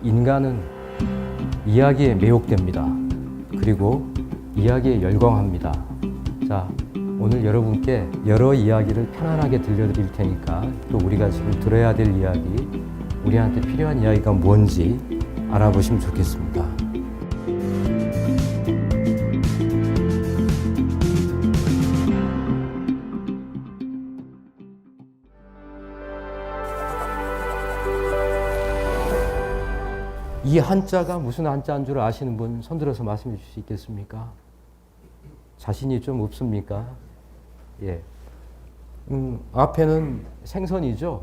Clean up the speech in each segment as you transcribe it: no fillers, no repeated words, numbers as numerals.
인간은 이야기에 매혹됩니다. 그리고 이야기에 열광합니다. 자, 오늘 여러분께 여러 이야기를 편안하게 들려드릴 테니까 또 우리가 지금 들어야 될 이야기, 우리한테 필요한 이야기가 뭔지 알아보시면 좋겠습니다. 이 한자가 무슨 한자인 줄 아시는 분 손들어서 말씀해 주실 수 있겠습니까? 자신이 좀 없습니까? 예. 앞에는 생선이죠.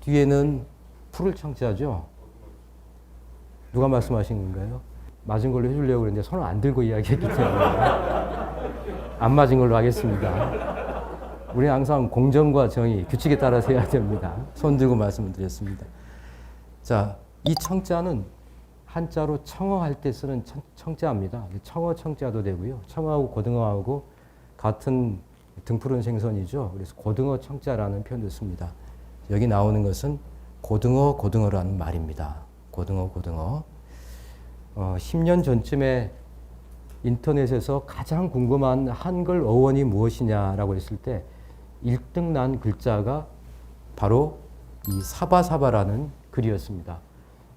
뒤에는 풀을 청자죠. 누가 말씀하신 건가요? 맞은 걸로 해주려고 그랬는데 손을 안 들고 이야기했기 때문에 안 맞은 걸로 하겠습니다. 우리는 항상 공정과 정의, 규칙에 따라서 해야 됩니다. 손 들고 말씀을 드렸습니다. 자, 이 청자는 한자로 청어할 때 쓰는 청자입니다. 청어 청자도 되고요. 청어하고 고등어하고 같은 등푸른 생선이죠. 그래서 고등어 청자라는 표현도 씁니다. 여기 나오는 것은 고등어라는 말입니다. 고등어. 10년 전쯤에 인터넷에서 가장 궁금한 한글 어원이 무엇이냐라고 했을 때 1등 난 글자가 바로 이 사바사바라는 글이었습니다.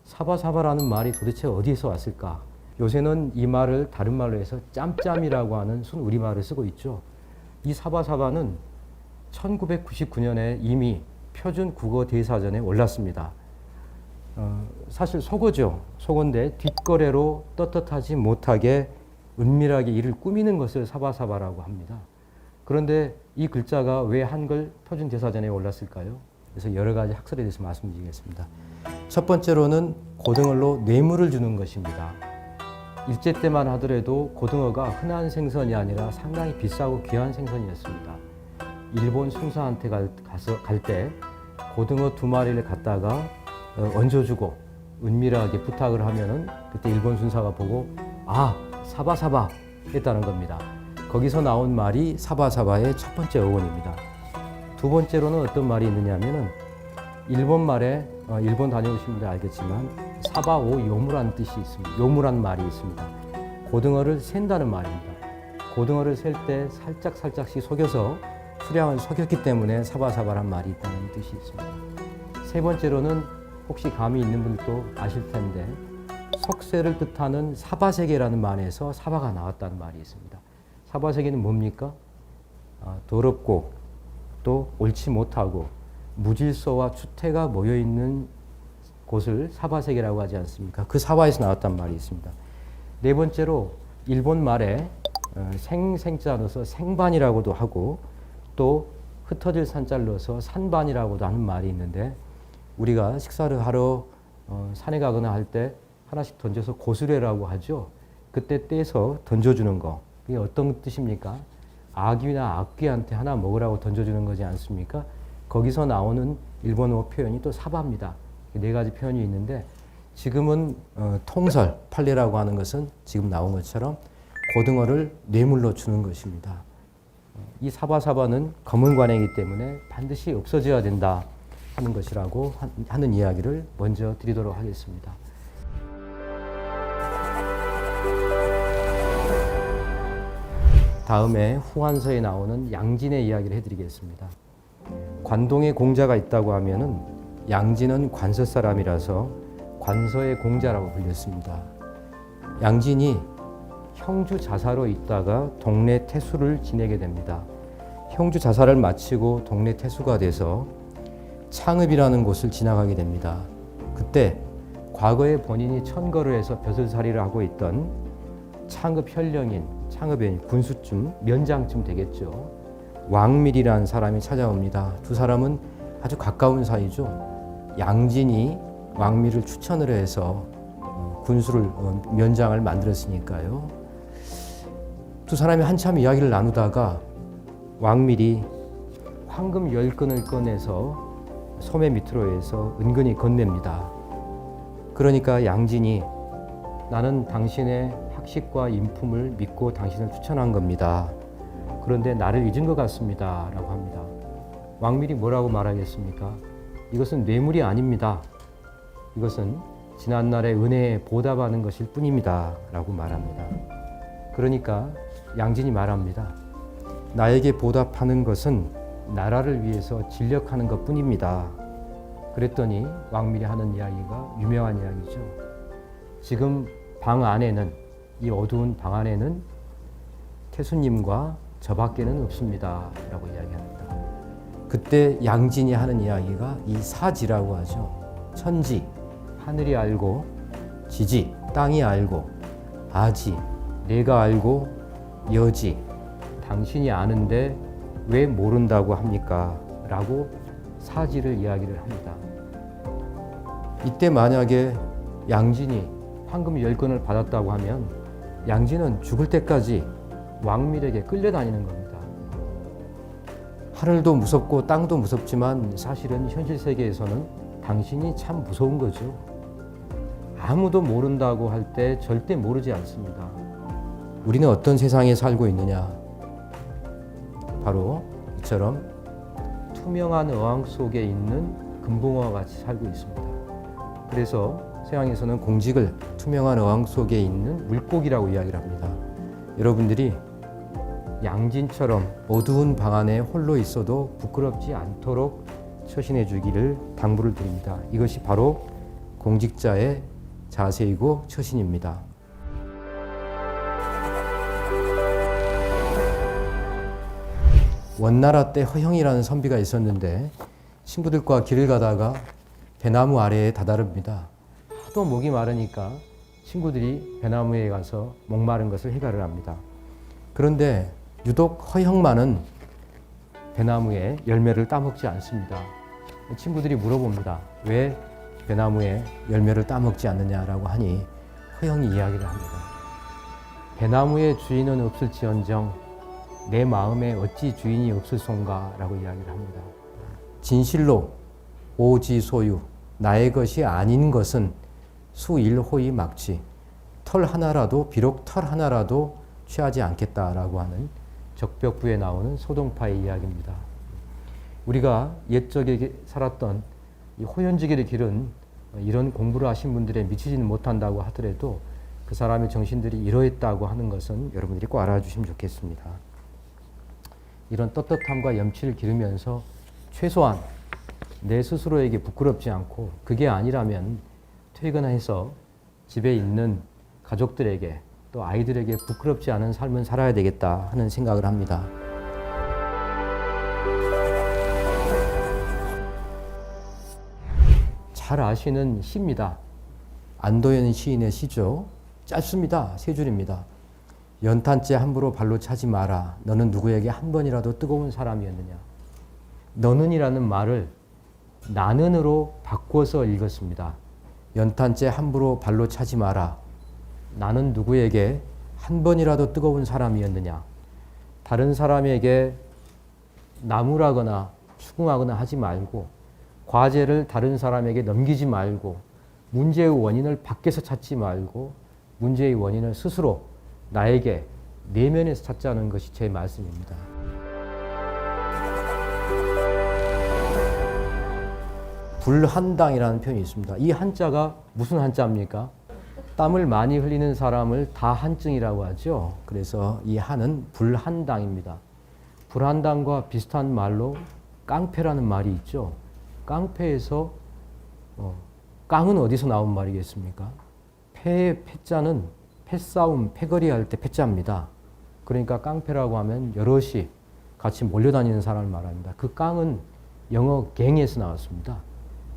사바사바라는 말이 도대체 어디에서 왔을까? 요새는 이 말을 다른 말로 해서 짬짬이라고 하는 순 우리말을 쓰고 있죠. 이 사바사바는 1999년에 이미 표준 국어 대사전에 올랐습니다. 사실 속어죠. 속어인데 뒷거래로 떳떳하지 못하게 은밀하게 이를 꾸미는 것을 사바사바라고 합니다. 그런데 이 글자가 왜 한글 표준 대사전에 올랐을까요? 그래서 여러 가지 학설에 대해서 말씀드리겠습니다. 첫 번째로는 고등어로 뇌물을 주는 것입니다. 일제 때만 하더라도 고등어가 흔한 생선이 아니라 상당히 비싸고 귀한 생선이었습니다. 일본 순사한테 갈 때 고등어 2마리를 갖다가 얹어주고 은밀하게 부탁을 하면은 그때 일본 순사가 보고 사바사바 했다는 겁니다. 거기서 나온 말이 사바사바의 첫 번째 어원입니다. 두 번째로는 어떤 말이 있느냐면은 일본 말에 일본 다녀오신 분들 알겠지만 사바오 요무라는 뜻이 있습니다. 요무라는 말이 있습니다. 고등어를 센다는 말입니다. 고등어를 셀 때 살짝씩 속여서 수량을 속였기 때문에 사바사바란 말이 있다는 뜻이 있습니다. 세 번째로는 혹시 감이 있는 분들도 아실 텐데 석쇠를 뜻하는 사바세계라는 말에서 사바가 나왔다는 말이 있습니다. 사바세계는 뭡니까? 더럽고 또 옳지 못하고 무질서와 추태가 모여있는 곳을 사바세계라고 하지 않습니까? 그 사바에서 나왔단 말이 있습니다. 네 번째로 일본 말에 생자 넣어서 생반이라고도 하고 또 흩어질 산자를 넣어서 산반이라고도 하는 말이 있는데 우리가 식사를 하러 산에 가거나 할 때 하나씩 던져서 고수레라고 하죠. 그때 떼서 던져주는 거. 그게 어떤 뜻입니까? 아귀나 악귀한테 하나 먹으라고 던져주는 거지 않습니까? 거기서 나오는 일본어 표현이 또 사바입니다. 네 가지 표현이 있는데 지금은 통설, 판례라고 하는 것은 지금 나온 것처럼 고등어를 뇌물로 주는 것입니다. 이 사바사바는 검은 관행이기 때문에 반드시 없어져야 된다 하는 것이라고 하는 이야기를 먼저 드리도록 하겠습니다. 다음에 후한서에 나오는 양진의 이야기를 해드리겠습니다. 관동에 공자가 있다고 하면은 양진은 관서 사람이라서 관서의 공자라고 불렸습니다. 양진이 형주 자사로 있다가 동래 태수를 지내게 됩니다. 형주 자사를 마치고 동래 태수가 돼서 창읍이라는 곳을 지나가게 됩니다. 그때 과거에 본인이 천거를 해서 벼슬살이를 하고 있던 창읍 현령인, 창읍의 군수쯤, 면장쯤 되겠죠. 왕밀이라는 사람이 찾아옵니다. 두 사람은 아주 가까운 사이죠. 양진이 왕밀을 추천을 해서 군수를, 면장을 만들었으니까요. 두 사람이 한참 이야기를 나누다가 왕밀이 황금 10건을 꺼내서 소매 밑으로 해서 은근히 건넵니다. 그러니까 양진이 나는 당신의 학식과 인품을 믿고 당신을 추천한 겁니다. 그런데 나를 잊은 것 같습니다. 라고 합니다. 왕밀이 뭐라고 말하겠습니까? 이것은 뇌물이 아닙니다. 이것은 지난날의 은혜에 보답하는 것일 뿐입니다. 라고 말합니다. 그러니까 양진이 말합니다. 나에게 보답하는 것은 나라를 위해서 진력하는 것 뿐입니다. 그랬더니 왕밀이 하는 이야기가 유명한 이야기죠. 지금 방 안에는, 이 어두운 방 안에는 태수님과 저밖에는 없습니다. 라고 이야기합니다. 그때 양진이 하는 이야기가 이 사지라고 하죠. 천지, 하늘이 알고, 지지, 땅이 알고, 아지, 내가 알고, 여지, 당신이 아는데 왜 모른다고 합니까? 라고 사지를 이야기를 합니다. 이때 만약에 양진이 황금 10건을 받았다고 하면 양진은 죽을 때까지 왕밀에게 끌려다니는 겁니다. 하늘도 무섭고 땅도 무섭지만 사실은 현실 세계에서는 당신이 참 무서운 거죠. 아무도 모른다고 할 때 절대 모르지 않습니다. 우리는 어떤 세상에 살고 있느냐? 바로 이처럼 투명한 어항 속에 있는 금붕어와 같이 살고 있습니다. 그래서 서양에서는 공직을 투명한 어항 속에 있는 물고기라고 이야기를 합니다. 여러분들이 양진처럼 어두운 방 안에 홀로 있어도 부끄럽지 않도록 처신해 주기를 당부를 드립니다. 이것이 바로 공직자의 자세이고 처신입니다. 원나라 때 허형이라는 선비가 있었는데 친구들과 길을 가다가 배나무 아래에 다다릅니다. 하도 목이 마르니까 친구들이 배나무에 가서 목마른 것을 해결을 합니다. 그런데 유독 허형만은 배나무에 열매를 따먹지 않습니다. 친구들이 물어봅니다. 왜 배나무에 열매를 따먹지 않느냐라고 하니 허형이 이야기를 합니다. 배나무의 주인은 없을지언정 내 마음에 어찌 주인이 없을손가 라고 이야기를 합니다. 진실로 오지소유 나의 것이 아닌 것은 수일호이 막지 털 하나라도 비록 털 하나라도 취하지 않겠다라고 하는 적벽부에 나오는 소동파의 이야기입니다. 우리가 옛적에 살았던 이 호연지기의 길은 이런 공부를 하신 분들에 미치지는 못한다고 하더라도 그 사람의 정신들이 이러했다고 하는 것은 여러분들이 꼭 알아주시면 좋겠습니다. 이런 떳떳함과 염치를 기르면서 최소한 내 스스로에게 부끄럽지 않고 그게 아니라면 퇴근해서 집에 있는 가족들에게 또 아이들에게 부끄럽지 않은 삶을 살아야 되겠다 하는 생각을 합니다. 잘 아시는 시입니다. 안도현 시인의 시죠. 짧습니다. 세 줄입니다. 연탄재 함부로 발로 차지 마라. 너는 누구에게 한 번이라도 뜨거운 사람이었느냐. 너는이라는 말을 나는으로 바꿔서 읽었습니다. 연탄재 함부로 발로 차지 마라. 나는 누구에게 한 번이라도 뜨거운 사람이었느냐. 다른 사람에게 나무라거나 추궁하거나 하지 말고 과제를 다른 사람에게 넘기지 말고 문제의 원인을 밖에서 찾지 말고 문제의 원인을 스스로 나에게 내면에서 찾자는 것이 제 말씀입니다. 불한당이라는 표현이 있습니다. 이 한자가 무슨 한자입니까? 땀을 많이 흘리는 사람을 다한증이라고 하죠. 그래서 이 한은 불한당입니다. 불한당과 비슷한 말로 깡패라는 말이 있죠. 깡패에서 깡은 어디서 나온 말이겠습니까? 패의 패자는 패싸움, 패거리 할 때 패자입니다. 그러니까 깡패라고 하면 여럿이 같이 몰려다니는 사람을 말합니다. 그 깡은 영어 갱에서 나왔습니다.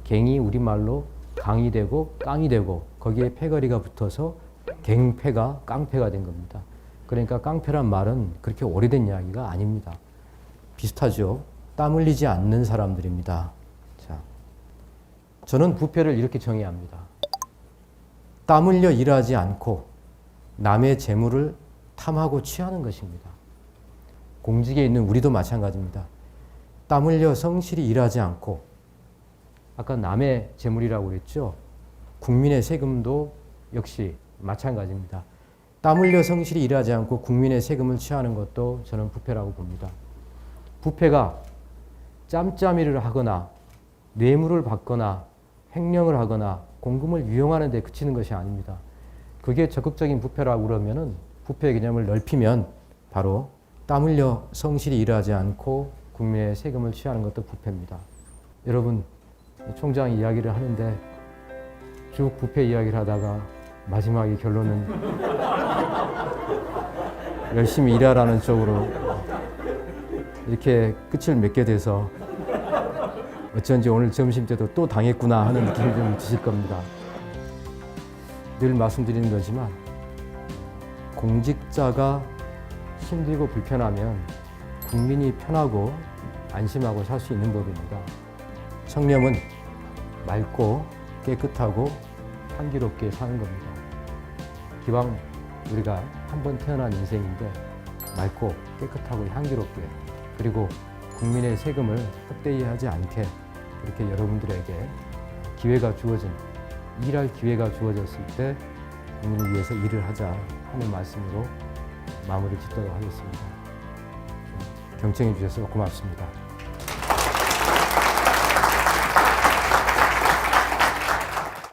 갱이 우리말로 강이 되고 깡이 되고 거기에 패거리가 붙어서 갱패가 깡패가 된 겁니다. 그러니까 깡패란 말은 그렇게 오래된 이야기가 아닙니다. 비슷하죠. 땀 흘리지 않는 사람들입니다. 자, 저는 부패를 이렇게 정의합니다. 땀 흘려 일하지 않고 남의 재물을 탐하고 취하는 것입니다. 공직에 있는 우리도 마찬가지입니다. 땀 흘려 성실히 일하지 않고 아까 남의 재물이라고 그랬죠. 국민의 세금도 역시 마찬가지입니다. 땀 흘려 성실히 일하지 않고 국민의 세금을 취하는 것도 저는 부패라고 봅니다. 부패가 짬짬이를 하거나 뇌물을 받거나 횡령을 하거나 공금을 유용하는 데 그치는 것이 아닙니다. 그게 적극적인 부패라고 그러면은 부패의 개념을 넓히면 바로 땀 흘려 성실히 일하지 않고 국민의 세금을 취하는 것도 부패입니다. 여러분, 총장 이야기를 하는데 쭉 부패 이야기를 하다가 마지막에 결론은 열심히 일하라는 쪽으로 이렇게 끝을 맺게 돼서 어쩐지 오늘 점심 때도 또 당했구나 하는 느낌이 좀 드실 겁니다. 늘 말씀드리는 거지만 공직자가 힘들고 불편하면 국민이 편하고 안심하고 살 수 있는 법입니다. 청렴은 맑고 깨끗하고 향기롭게 사는 겁니다. 기왕 우리가 한 번 태어난 인생인데 맑고 깨끗하고 향기롭게, 그리고 국민의 세금을 헛되이 하지 않게 그렇게 여러분들에게 기회가 주어진, 일할 기회가 주어졌을 때 국민을 위해서 일을 하자 하는 말씀으로 마무리 짓도록 하겠습니다. 경청해 주셔서 고맙습니다.